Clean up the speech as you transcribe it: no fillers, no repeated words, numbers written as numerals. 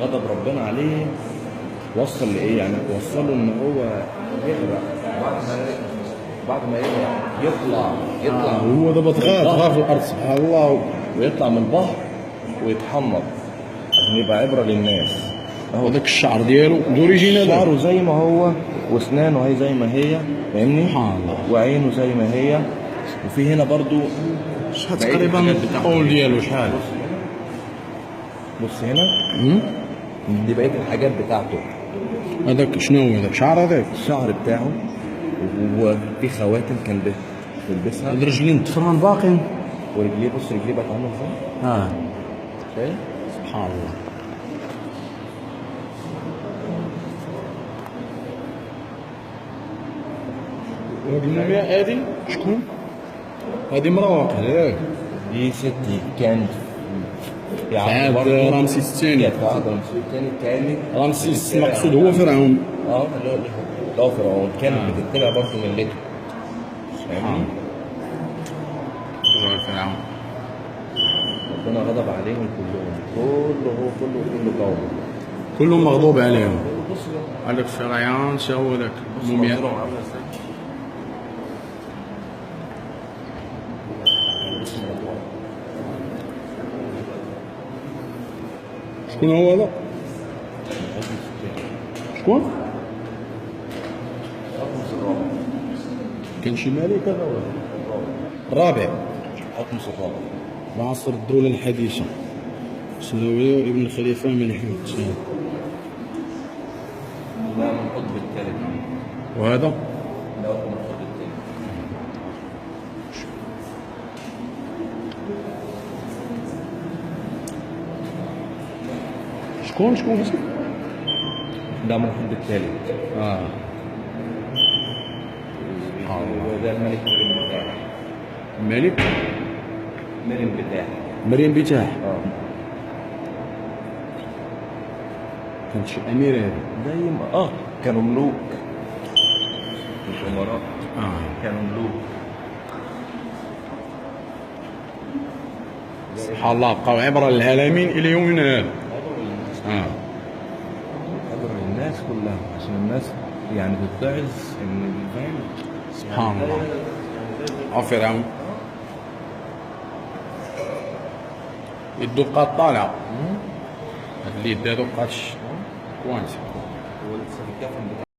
غضب ربنا عليه وصل لايه؟ يعني وصله ان هو يغرق. بعد ما يغرق يطلع هو دابا طغى في الارض سبحان الله، ويطلع من البحر ويتحمر عشان يبقى عبره للناس. هذاك الشعر ديالو دوريجينال، شعره زي ما هو، واسنانه هي زي ما هي، فاهمني؟ سبحان الله. وعينه زي ما هي. وفي هنا برضو شحال تقريبا الطول ديالو شحال؟ بص هنا دي بقيه الحاجات بتاعته. هذاك شنو هو هذاك شعر؟ هذاك الشعر بتاعه، وفي خواتم كان بيلبسها. الرجلين الضفران باقين، ورجليه بص رجليه بقت عامله ازاي؟ شايف؟ سبحان الله. وهذه المومياء هذه شكون؟ هذه امرأة واقع ياك؟ دي ستي كانت في عهد رمسيس الثاني. في عهد رمسيس الثاني كانت. رمسيس المقصود هو فرعون. اللي هو فرعون كانت بتتبع برضه ملته. فاهمني؟ فرعون ربنا غضب عليهم كلهم، كله قوم. كلهم مغضوب عليهم. هذاك فرعون شا هو ذاك المومياء. شكون هو هذا؟ شكون؟ كان شي ملك هذا ولا؟ الرابع. حتمس الرابع. معاصر الدولة الحديثة. سنوية ابن الخليفة ملك الثاني. لا من القطب الثالث. وهذا؟ لا من القطب الثالث. شكون اسمه؟ ده من القطب الثالث. وده الملك مريم بتاح. الملك؟ مريم بتاح. مريم بتاح. كانت شي أميرة هذه. زي ما كانوا ملوك. مش أمراء. كانوا ملوك. سبحان الله، بقاو عبرة للعالمين إلى يومنا هذا. عبرة للناس كلها عشان الناس يعني تتعظ إن فاهم. سبحان الله. فرعون يدو بقات طالعة. هاد اليد هادو بقاتش كوانسة. هو لسه في الكفن بتاعه.